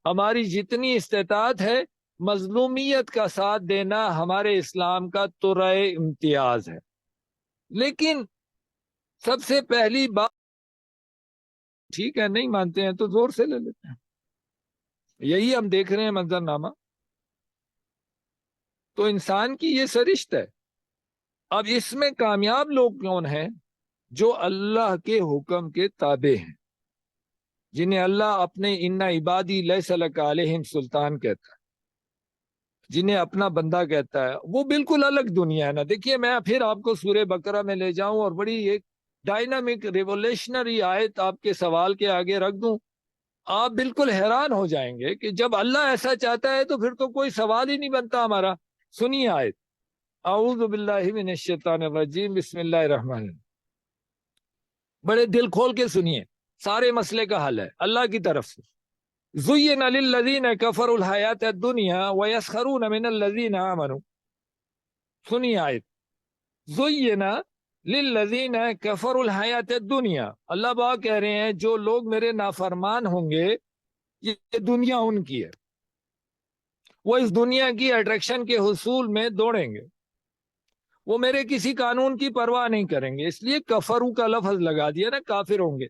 ہماری جتنی استطاعت ہے مظلومیت کا ساتھ دینا ہمارے اسلام کا ترائے امتیاز ہے. لیکن سب سے پہلی بات، ٹھیک ہے نہیں مانتے ہیں تو زور سے لے لیتے ہیں. یہی ہم دیکھ رہے ہیں منظرنامہ. تو انسان کی یہ سرشت ہے. اب اس میں کامیاب لوگ کون ہیں؟ جو اللہ کے حکم کے تابع ہیں، جنہیں اللہ اپنے ان عبادی لیس لک علیہم سلطان کہتا ہے، جنہیں اپنا بندہ کہتا ہے. وہ بالکل الگ دنیا ہے نا. دیکھیے میں پھر آپ کو سورہ بقرہ میں لے جاؤں اور بڑی ایک ڈائنامک ریولیشنری آیت آپ کے سوال کے آگے رکھ دوں. آپ بالکل حیران ہو جائیں گے کہ جب اللہ ایسا چاہتا ہے تو پھر تو کوئی سوال ہی نہیں بنتا ہمارا. سنیے آیت. اعوذ باللہ من الشیطان الرجیم، بسم اللہ الرحمن الرحیم. بڑے دل کھول کے سنیے، سارے مسئلے کا حل ہے اللہ کی طرف سے. زین للذین کفروا الحیات الدنیا ویسخرون من الذین آمنوا. سنیے آیت. زین للذین کفروا الحیات الدنیا. اللہ پاک کہہ رہے ہیں جو لوگ میرے نافرمان ہوں گے، یہ دنیا ان کی ہے، وہ اس دنیا کی اٹریکشن کے حصول میں دوڑیں گے، وہ میرے کسی قانون کی پرواہ نہیں کریں گے. اس لیے کفرو کا لفظ لگا دیا نا، کافر ہوں گے.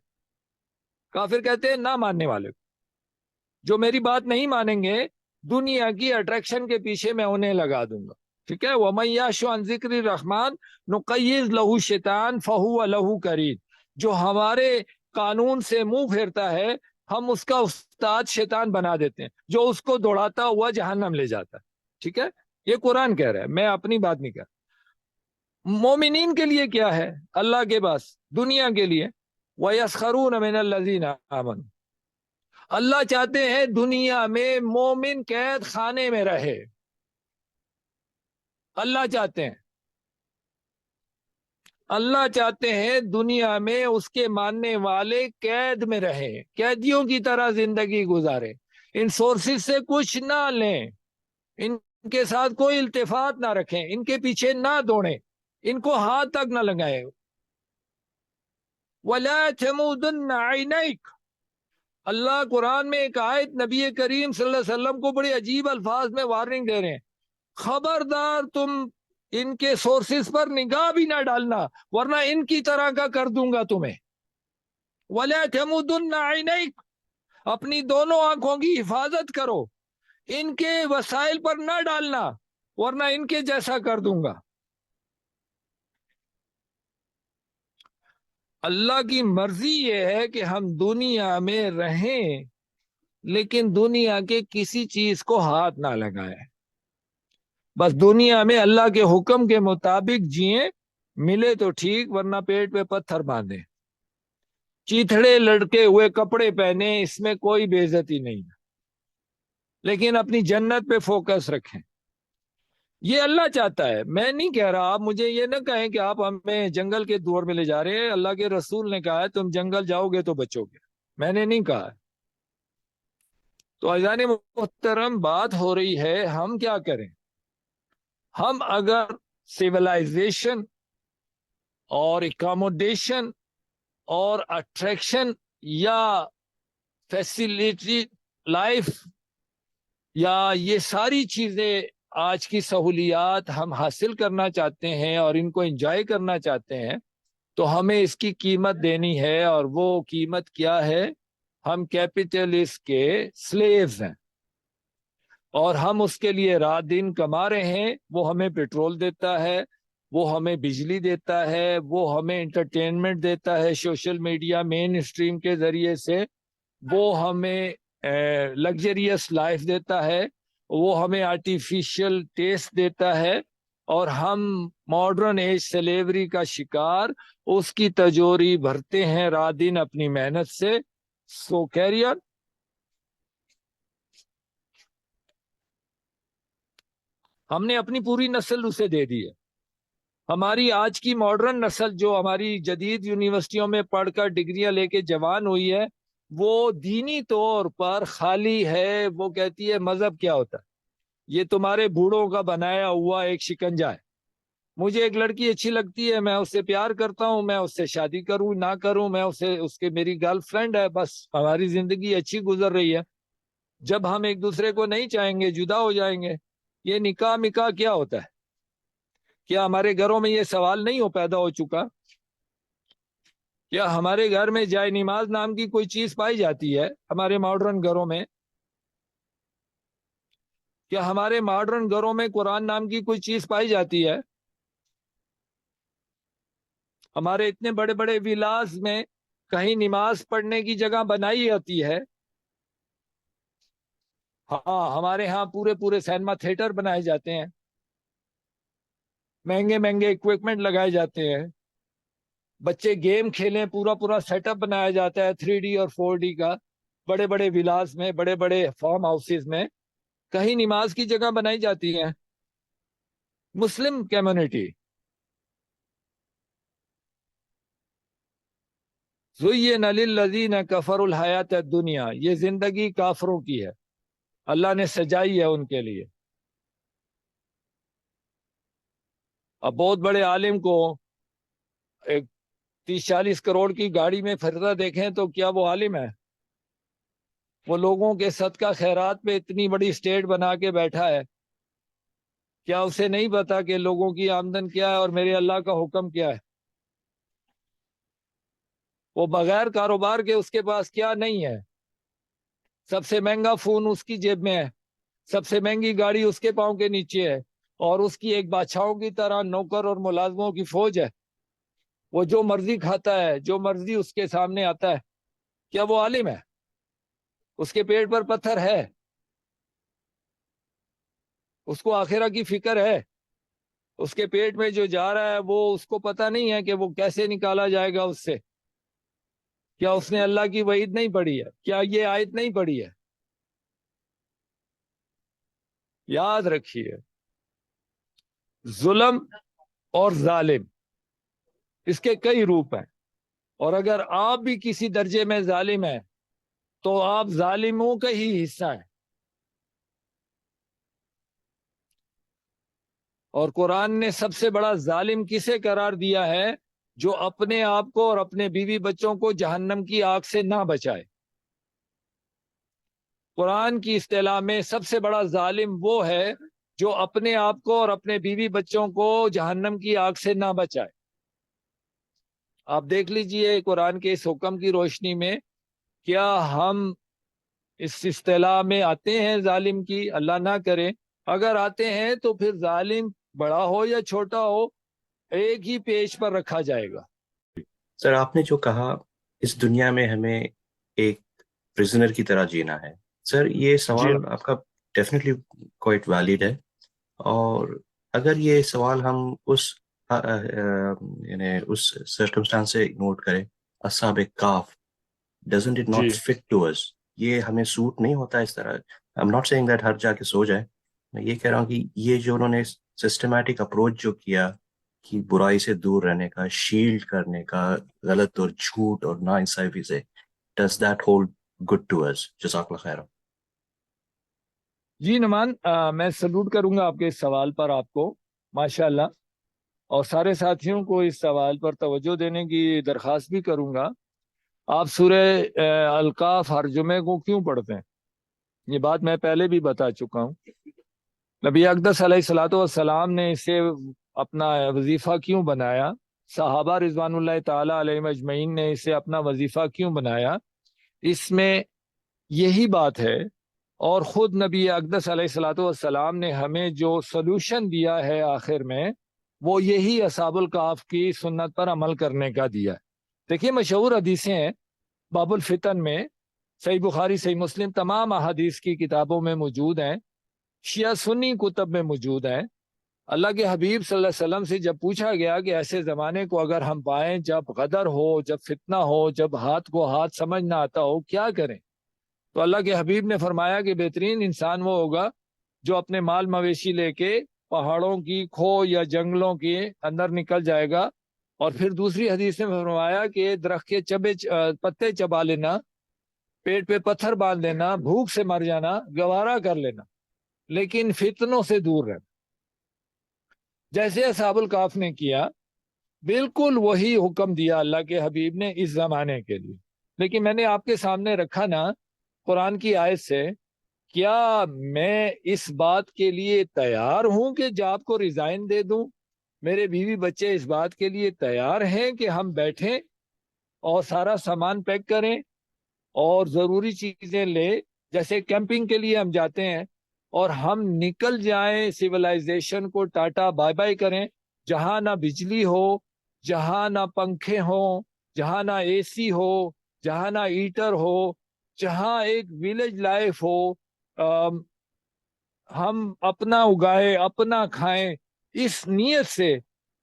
کافر کہتے ہیں نہ ماننے والے کو، جو میری بات نہیں مانیں گے دنیا کی اٹریکشن کے پیچھے میں انہیں لگا دوں گا. ٹھیک ہے. وَمَن يَعْشُ عَن ذِكْرِ الرَّحْمَٰنِ نُقَيِّضْ لَهُ شَيْطَانٌ فَهُوَ لَهُ قَرِينٌ. جو ہمارے قانون سے منہ پھیرتا ہے ہم اس کا استاد شیطان بنا دیتے ہیں، جو اس کو دوڑاتا ہوا جہنم لے جاتا ہے. ٹھیک ہے. یہ قرآن کہہ رہا ہے، میں اپنی بات نہیں کہہ رہا. مومنین کے لیے کیا ہے اللہ کے پاس دنیا کے لیے؟ وَيَسْخَرُونَ مِنَ الَّذِينَ آمَنُوا. اللہ چاہتے ہیں دنیا میں مومن قید خانے میں رہے. اللہ چاہتے ہیں دنیا میں اس کے ماننے والے قید میں رہیں، قیدیوں کی طرح زندگی گزاریں، ان سورسز سے کچھ نہ لیں، ان کے ساتھ کوئی التفات نہ رکھیں، ان کے پیچھے نہ دوڑیں، ان کو ہاتھ تک نہ لگائیں. وَلَا تَمُدَّنَّ عَيْنَيْكَ. اللہ قرآن میں ایک آیت نبی کریم صلی اللہ علیہ وسلم کو بڑے عجیب الفاظ میں وارننگ دے رہے ہیں. خبردار تم ان کے سورسز پر نگاہ بھی نہ ڈالنا ورنہ ان کی طرح کا کر دوں گا تمہیں. وَلَا تَمُدُّنَّ عَيْنَيْكَ. اپنی دونوں آنکھوں کی حفاظت کرو، ان کے وسائل پر نہ ڈالنا ورنہ ان کے جیسا کر دوں گا. اللہ کی مرضی یہ ہے کہ ہم دنیا میں رہیں لیکن دنیا کے کسی چیز کو ہاتھ نہ لگائیں. بس دنیا میں اللہ کے حکم کے مطابق جئیں، ملے تو ٹھیک ورنہ پیٹ پہ پتھر باندھیں. چیتھڑے لڑکے ہوئے کپڑے پہنے، اس میں کوئی بے عزتی نہیں ہے، لیکن اپنی جنت پہ فوکس رکھیں. یہ اللہ چاہتا ہے. میں نہیں کہہ رہا، آپ مجھے یہ نہ کہیں کہ آپ ہمیں جنگل کے دور میں لے جا رہے ہیں. اللہ کے رسول نے کہا ہے تم جنگل جاؤ گے تو بچو گے، میں نے نہیں کہا. تو عزیزان محترم بات ہو رہی ہے ہم کیا کریں. ہم اگر سیولائزیشن اور اکاموڈیشن اور اٹریکشن یا فیسیلیٹی لائف یا یہ ساری چیزیں آج کی سہولیات ہم حاصل کرنا چاہتے ہیں اور ان کو انجوائے کرنا چاہتے ہیں تو ہمیں اس کی قیمت دینی ہے. اور وہ قیمت کیا ہے؟ ہم کیپٹلسٹ کے سلیوز ہیں اور ہم اس کے لیے رات دن کما رہے ہیں. وہ ہمیں پیٹرول دیتا ہے، وہ ہمیں بجلی دیتا ہے، وہ ہمیں انٹرٹینمنٹ دیتا ہے سوشل میڈیا مین اسٹریم کے ذریعے سے، وہ ہمیں لگژریس لائف دیتا ہے، وہ ہمیں آرٹیفیشل ٹیسٹ دیتا ہے، اور ہم ماڈرن ایج سلیوری کا شکار اس کی تجوری بھرتے ہیں رات دن اپنی محنت سے. سو کیری آن. ہم نے اپنی پوری نسل اسے دے دی ہے. ہماری آج کی ماڈرن نسل جو ہماری جدید یونیورسٹیوں میں پڑھ کر ڈگریاں لے کے جوان ہوئی ہے، وہ دینی طور پر خالی ہے. وہ کہتی ہے مذہب کیا ہوتا ہے؟ یہ تمہارے بوڑھوں کا بنایا ہوا ایک شکنجا ہے. مجھے ایک لڑکی اچھی لگتی ہے، میں اس سے پیار کرتا ہوں، میں اس سے شادی کروں نہ کروں، میں اس کے میری گرل فرینڈ ہے، بس ہماری زندگی اچھی گزر رہی ہے. جب ہم ایک دوسرے کو نہیں چاہیں گے جدا ہو جائیں گے. یہ نکاح مکاح کیا ہوتا ہے؟ کیا ہمارے گھروں میں یہ سوال نہیں پیدا ہو چکا؟ کیا ہمارے گھر میں جائے نماز نام کی کوئی چیز پائی جاتی ہے ہمارے ماڈرن گھروں میں؟ کیا ہمارے ماڈرن گھروں میں قرآن نام کی کوئی چیز پائی جاتی ہے؟ ہمارے اتنے بڑے بڑے ولاز میں کہیں نماز پڑھنے کی جگہ بنائی جاتی ہے؟ ہاں، ہمارے ہاں پورے پورے سینما تھیٹر بنائے جاتے ہیں، مہنگے مہنگے اکوپمنٹ لگائے جاتے ہیں، بچے گیم کھیلیں، پورا پورا سیٹ اپ بنایا جاتا ہے 3D اور 4D کا، بڑے بڑے ولاز میں، بڑے بڑے فارم ہاؤسز میں. کہیں نماز کی جگہ بنائی جاتی ہے؟ مسلم کمیونٹی زُیِّنَ لِلَّذِینَ کَفَرُوا الْحَیَاةَ الدُّنْیَا، یہ زندگی کافروں کی ہے، اللہ نے سجائی ہے ان کے لیے. اب بہت بڑے عالم کو ایک 30-40 کروڑ کی گاڑی میں پھرتا دیکھیں تو کیا وہ عالم ہے؟ وہ لوگوں کے صدقہ خیرات پہ اتنی بڑی اسٹیٹ بنا کے بیٹھا ہے، کیا اسے نہیں پتا کہ لوگوں کی آمدن کیا ہے اور میرے اللہ کا حکم کیا ہے؟ وہ بغیر کاروبار کے اس کے پاس کیا نہیں ہے؟ سب سے مہنگا فون اس کی جیب میں ہے، سب سے مہنگی گاڑی اس کے پاؤں کے نیچے ہے، اور اس کی ایک بادشاہوں کی طرح نوکر اور ملازموں کی فوج ہے. وہ جو مرضی کھاتا ہے، جو مرضی اس کے سامنے آتا ہے. کیا وہ عالم ہے؟ اس کے پیٹ پر پتھر ہے؟ اس کو آخرہ کی فکر ہے؟ اس کے پیٹ میں جو جا رہا ہے وہ اس کو پتہ نہیں ہے کہ وہ کیسے نکالا جائے گا اس سے؟ کیا اس نے اللہ کی وعید نہیں پڑھی ہے؟ کیا یہ آیت نہیں پڑھی ہے؟ یاد رکھیے، ظلم اور ظالم اس کے کئی روپ ہیں، اور اگر آپ بھی کسی درجے میں ظالم ہیں تو آپ ظالموں کا ہی حصہ ہیں. اور قرآن نے سب سے بڑا ظالم کسے قرار دیا ہے؟ جو اپنے آپ کو اور اپنے بیوی بچوں کو جہنم کی آگ سے نہ بچائے. قرآن کی اصطلاح میں سب سے بڑا ظالم وہ ہے جو اپنے آپ کو اور اپنے بیوی بچوں کو جہنم کی آگ سے نہ بچائے. آپ دیکھ لیجئے قرآن کے اس حکم کی روشنی میں کیا ہم اس اصطلاح میں آتے ہیں ظالم کی؟ اللہ نہ کرے. اگر آتے ہیں تو پھر ظالم بڑا ہو یا چھوٹا ہو ایک ہی پیج پر رکھا جائے گا. سر آپ نے جو کہا اس دنیا میں ہمیں ایک پرزنر کی طرح جینا ہے، سر یہ جی سوال آپ کا ڈیفینیٹلی کوائٹ ویلڈ ہے. اور اگر یہ سوال ہم یعنی اس سرکمسٹانس سے نوٹ کریں، اصحاب کاف، ڈزنٹ اٹ جی ناٹ فٹ ٹو اس، یہ ہمیں سوٹ نہیں ہوتا اس طرح. I am not seeing that ہر جا کے سو جائے، میں یہ کہہ رہا ہوں کہ یہ جو انہوں نے سسٹمیٹک اپروچ جو کیا کہ برائی سے دور رہنے کا، شیلڈ کرنے کا غلط اور جھوٹ اور ناانصافی سے، does that hold good to us? جزاک اللہ خیر. جی نمان، میں سلوٹ کروں گا آپ کے اس سوال پر آپ کو، ماشاء اللہ، اور سارے ساتھیوں کو اس سوال پر توجہ دینے کی درخواست بھی کروں گا. آپ سورہ القاف ہر جمعے کو کیوں پڑھتے ہیں؟ یہ بات میں پہلے بھی بتا چکا ہوں. نبی اقدس علیہ الصلوۃ والسلام نے اسے اپنا وظیفہ کیوں بنایا؟ صحابہ رضوان اللہ تعالیٰ علیہ مجمعین نے اسے اپنا وظیفہ کیوں بنایا؟ اس میں یہی بات ہے. اور خود نبی اقدس علیہ الصلوۃ والسلام نے ہمیں جو سلوشن دیا ہے آخر میں، وہ یہی اصحاب الکہف کی سنت پر عمل کرنے کا دیا ہے. دیکھیے مشہور حدیثیں ہیں باب الفتن میں، صحیح بخاری صحیح مسلم تمام احادیث کی کتابوں میں موجود ہیں، شیعہ سنی کتب میں موجود ہیں. اللہ کے حبیب صلی اللہ علیہ وسلم سے جب پوچھا گیا کہ ایسے زمانے کو اگر ہم پائیں جب غدر ہو، جب فتنہ ہو، جب ہاتھ کو ہاتھ سمجھ نہ آتا ہو، کیا کریں؟ تو اللہ کے حبیب نے فرمایا کہ بہترین انسان وہ ہوگا جو اپنے مال مویشی لے کے پہاڑوں کی کھو یا جنگلوں کے اندر نکل جائے گا، اور پھر دوسری حدیث میں فرمایا کہ درخت کے پتے چبا لینا، پیٹ پہ پتھر باندھ لینا، بھوک سے مر جانا گوارا کر لینا، لیکن فتنوں سے دور رہنا. جیسے اصحاب الکہف نے کیا، بالکل وہی حکم دیا اللہ کے حبیب نے اس زمانے کے لیے. لیکن میں نے آپ کے سامنے رکھا نا قرآن کی آیت سے کیا میں اس بات کے لیے تیار ہوں کہ جاب کو ریزائن دے دوں؟ میرے بیوی بچے اس بات کے لیے تیار ہیں کہ ہم بیٹھیں اور سارا سامان پیک کریں اور ضروری چیزیں لے، جیسے کیمپنگ کے لیے ہم جاتے ہیں، اور ہم نکل جائیں سیولائزیشن کو ٹاٹا بائی بائی کریں، جہاں نہ بجلی ہو، جہاں نہ پنکھے ہوں، جہاں نہ اے سی ہو، جہاں نہ ہیٹر ہو، جہاں ایک ولیج لائف ہو، ہم اپنا اگائے اپنا کھائیں، اس نیت سے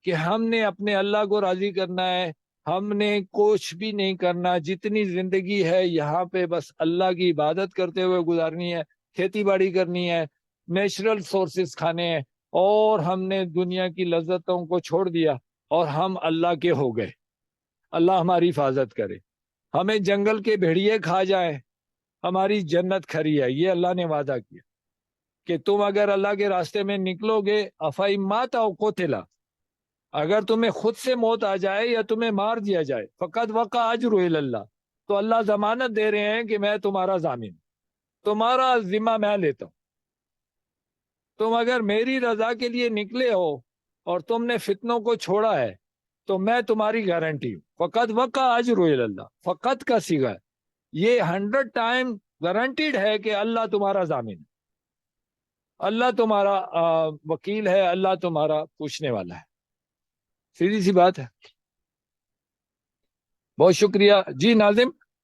کہ ہم نے اپنے اللہ کو راضی کرنا ہے، ہم نے کچھ بھی نہیں کرنا، جتنی زندگی ہے یہاں پہ بس اللہ کی عبادت کرتے ہوئے گزارنی ہے، کھیتی باڑی کرنی ہے، نیچرل سورسز کھانے ہیں، اور ہم نے دنیا کی لذتوں کو چھوڑ دیا اور ہم اللہ کے ہو گئے۔ اللہ ہماری حفاظت کرے، ہمیں جنگل کے بھیڑیے کھا جائیں، ہماری جنت کھری ہے۔ یہ اللہ نے وعدہ کیا کہ تم اگر اللہ کے راستے میں نکلو گے، افائی مات او قتلا، اگر تمہیں خود سے موت آ جائے یا تمہیں مار دیا جائے، فقط وقع اجر اللہ، تو اللہ ضمانت دے رہے ہیں کہ میں تمہارا ضامن، تمہارا ذمہ میں لیتا ہوں۔ تم اگر میری رضا کے لیے نکلے ہو اور تم نے فتنوں کو چھوڑا ہے تو میں تمہاری گارنٹی ہوں۔ فقط وقع اجر اللہ، فقط کا صیغہ ہے، یہ 100 ٹائم گارنٹیڈ ہے کہ اللہ تمہارا ضامن ہے، اللہ تمہارا وکیل ہے، اللہ تمہارا پوچھنے والا ہے۔ سیدھی سی بات ہے۔ بہت شکریہ جی ناظم۔